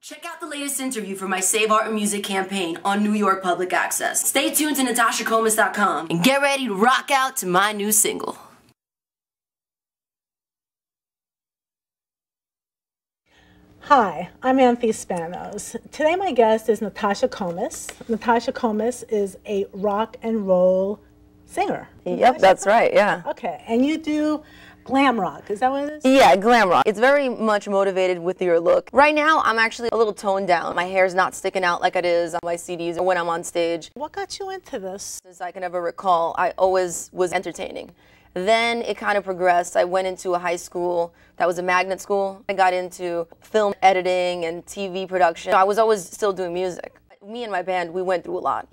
Check out the latest interview for my Save Art and Music campaign on New York Public Access. Stay tuned to NatashaKomis.com and get ready to rock out to my new single. Hi, I'm Anthi Spanos. Today my guest is Natasha Komis. Natasha Komis is a rock and roll singer. Yep, that's right, yeah. Okay, and you do glam rock, is that what it is? Yeah, glam rock. It's very much motivated with your look. Right now, I'm actually a little toned down. My hair's not sticking out like it is on my CDs or when I'm on stage. What got you into this? As I can ever recall, I always was entertaining. Then it kind of progressed. I went into a high school that was a magnet school. I got into film editing and TV production. I was always still doing music. Me and my band, we went through a lot.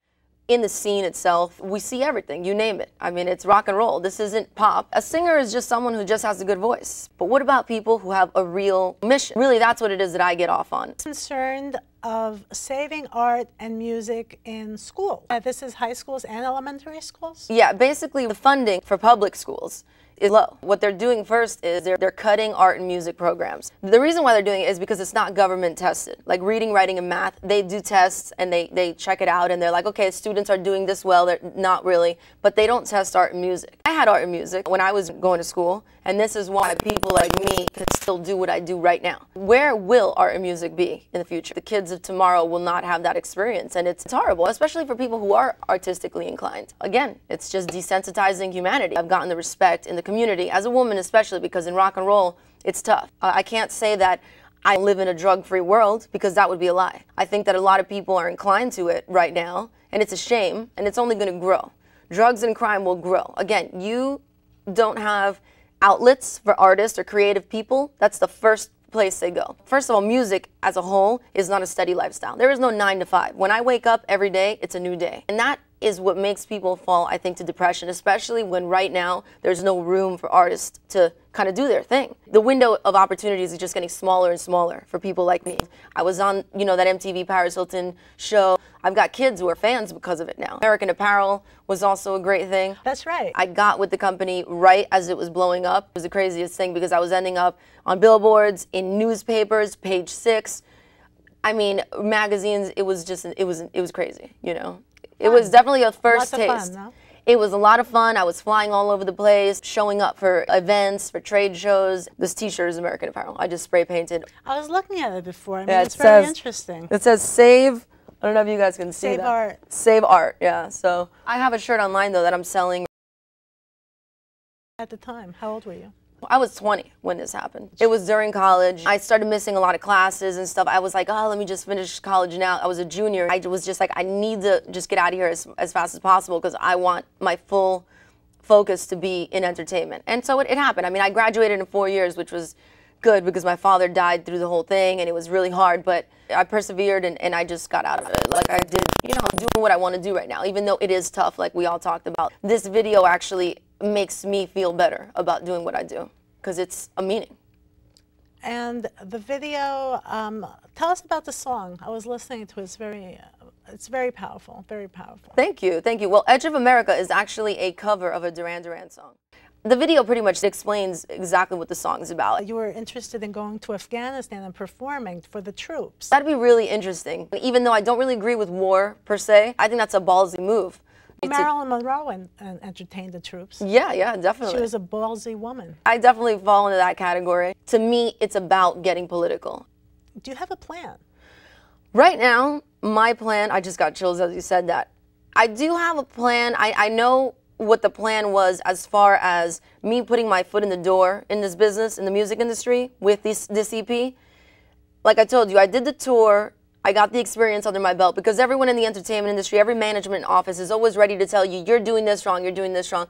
In the scene itself, we see everything, you name it. I mean, it's rock and roll. This isn't pop. A singer is just someone who just has a good voice. But what about people who have a real mission? Really, that's what it is that I get off on. Concerned of saving art and music in school. This is high schools and elementary schools? Yeah, basically the funding for public schools is low. What they're doing first is they're cutting art and music programs. The reason why they're doing it is because it's not government tested. Like reading, writing, and math, they do tests and they check it out and they're like, okay, students are doing this well. They're not really, but they don't test art and music. I had art and music when I was going to school, and this is why people like me can still do what I do right now. Where will art and music be in the future? The kids of tomorrow will not have that experience, and it's horrible, especially for people who are artistically inclined. Again, it's just desensitizing humanity. I've gotten the respect in the community, as a woman especially, because in rock and roll, it's tough. I can't say that I live in a drug-free world, because that would be a lie. I think that a lot of people are inclined to it right now, and it's a shame, and it's only going to grow. Drugs and crime will grow. Again, you don't have outlets for artists or creative people. That's the first place they go. First of all, music as a whole is not a steady lifestyle. There is no 9 to 5. When I wake up every day, it's a new day. And that is what makes people fall, I think, to depression, especially when right now there's no room for artists to kind of do their thing. The window of opportunities is just getting smaller and smaller for people like me. I was on, that MTV Paris Hilton show. I've got kids who are fans because of it now. American Apparel was also a great thing. That's right. I got with the company right as it was blowing up. It was the craziest thing because I was ending up on billboards, in newspapers, Page 6. I mean, magazines. It was just, it was crazy, It was definitely a first taste. Lots of fun, no? It was a lot of fun. I was flying all over the place, showing up for events, for trade shows. This t-shirt is American Apparel. I just spray painted. I was looking at it before. I mean, Yeah, it's very interesting. It says save. I don't know if you guys can see that. Save art. Save art, yeah. So I have a shirt online, though, that I'm selling. At the time, how old were you? I was 20 when this happened. It was during college. I started missing a lot of classes and stuff. I was like, oh, let me just finish college now. I was a junior. I was just like, I need to just get out of here as fast as possible because I want my full focus to be in entertainment. And so it happened. I mean, I graduated in 4 years, which was good because my father died through the whole thing and it was really hard, but I persevered and I just got out of it. Like I did, I'm doing what I want to do right now, even though it is tough, like we all talked about. This video actually makes me feel better about doing what I do because it's a meaning. And the video, tell us about the song. I was listening to it. It's very powerful, very powerful. Thank you, thank you. Well, Edge of America is actually a cover of a Duran Duran song. The video pretty much explains exactly what the song is about. You were interested in going to Afghanistan and performing for the troops. That'd be really interesting. Even though I don't really agree with war per se, I think that's a ballsy move. Marilyn Monroe entertained the troops. Yeah, definitely. She was a ballsy woman. I definitely fall into that category. To me, it's about getting political. Do you have a plan? Right now, my plan, I just got chills as you said that. I do have a plan. I know what the plan was as far as me putting my foot in the door in this business, in the music industry, with this EP. Like I told you, I did the tour. I got the experience under my belt because everyone in the entertainment industry, every management office is always ready to tell you, you're doing this wrong, you're doing this wrong.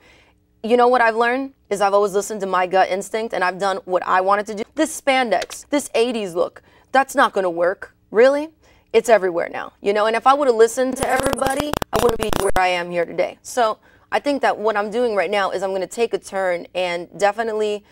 You know what I've learned is I've always listened to my gut instinct and I've done what I wanted to do. This spandex, this 80s look, that's not gonna work, really. It's everywhere now, and if I would have listened to everybody, I wouldn't be where I am here today. So I think that what I'm doing right now is I'm gonna take a turn and definitely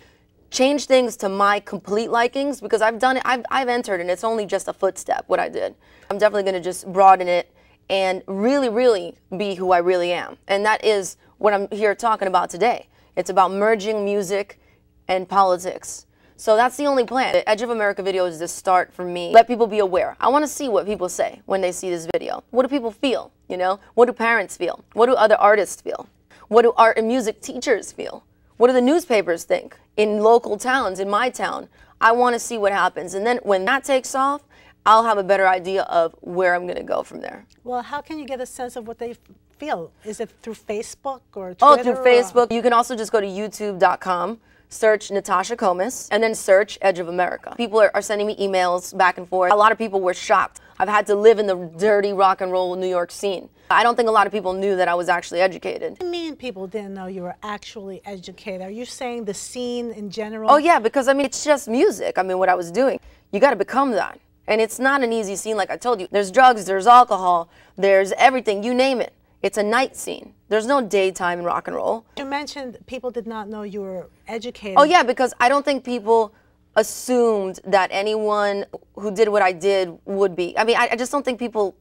change things to my complete likings because I've done it, I've entered and it's only just a footstep what I did. I'm definitely going to just broaden it and really, really be who I really am. And that is what I'm here talking about today. It's about merging music and politics. So that's the only plan. The Edge of America video is the start for me. Let people be aware. I want to see what people say when they see this video. What do people feel, you know? What do parents feel? What do other artists feel? What do art and music teachers feel? What do the newspapers think? In local towns, in my town, I want to see what happens. And then when that takes off, I'll have a better idea of where I'm going to go from there. Well, how can you get a sense of what they feel? Is it through Facebook or Twitter? Oh, through Facebook. You can also just go to youtube.com, search Natasha Komis, and then search Edge of America. People are sending me emails back and forth. A lot of people were shocked. I've had to live in the dirty rock and roll New York scene. I don't think a lot of people knew that I was actually educated. What do you mean people didn't know you were actually educated? Are you saying the scene in general? Oh yeah, because I mean, it's just music. I mean, what I was doing. You got to become that. And it's not an easy scene, like I told you. There's drugs, there's alcohol, there's everything, you name it. It's a night scene. There's no daytime in rock and roll. You mentioned people did not know you were educated. Oh yeah, because I don't think people assumed that anyone who did what I did would be. I mean, I just don't think people,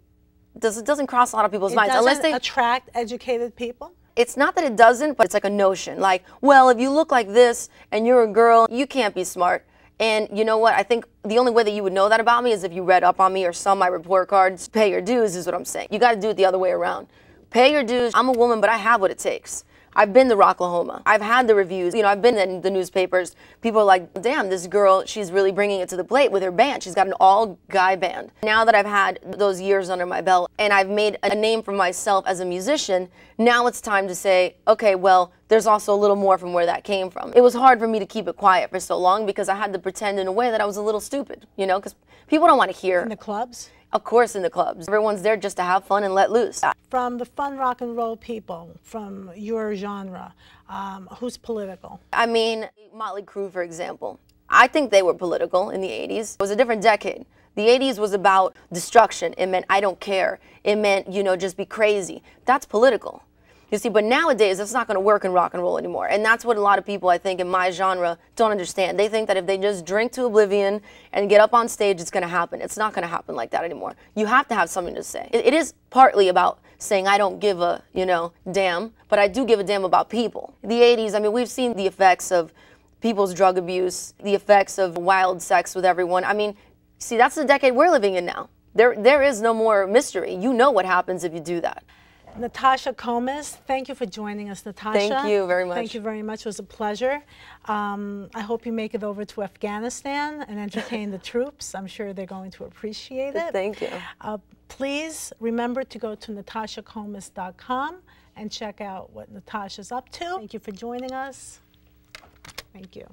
it doesn't cross a lot of people's minds. Unless they attract educated people? It's not that it doesn't, but it's like a notion. Like, well, if you look like this and you're a girl, you can't be smart. And you know what? I think the only way that you would know that about me is if you read up on me or saw my report cards. Pay your dues is what I'm saying. You got to do it the other way around. Pay your dues. I'm a woman, but I have what it takes. I've been to Rocklahoma. I've had the reviews. You know, I've been in the newspapers. People are like, damn, this girl, she's really bringing it to the plate with her band. She's got an all-guy band. Now that I've had those years under my belt and I've made a name for myself as a musician, now it's time to say, okay, well, there's also a little more from where that came from. It was hard for me to keep it quiet for so long because I had to pretend in a way that I was a little stupid, you know, because people don't want to hear. In the clubs? Of course, in the clubs. Everyone's there just to have fun and let loose. From the fun rock and roll people, from your genre, who's political? I mean, Motley Crue, for example. I think they were political in the 80s. It was a different decade. The 80s was about destruction. It meant I don't care. It meant, you know, just be crazy. That's political. You see, but nowadays, it's not going to work in rock and roll anymore. And that's what a lot of people, I think, in my genre don't understand. They think that if they just drink to oblivion and get up on stage, it's going to happen. It's not going to happen like that anymore. You have to have something to say. It is partly about saying I don't give a, you know, damn, but I do give a damn about people. The 80s, I mean, we've seen the effects of people's drug abuse, the effects of wild sex with everyone. I mean, see, that's the decade we're living in now. There is no more mystery. You know what happens if you do that. Natasha Komis, thank you for joining us, Natasha. Thank you very much. Thank you very much. It was a pleasure. I hope you make it over to Afghanistan and entertain the troops. I'm sure they're going to appreciate it. Thank you. Please remember to go to natashakomis.com and check out what Natasha's up to. Thank you for joining us. Thank you.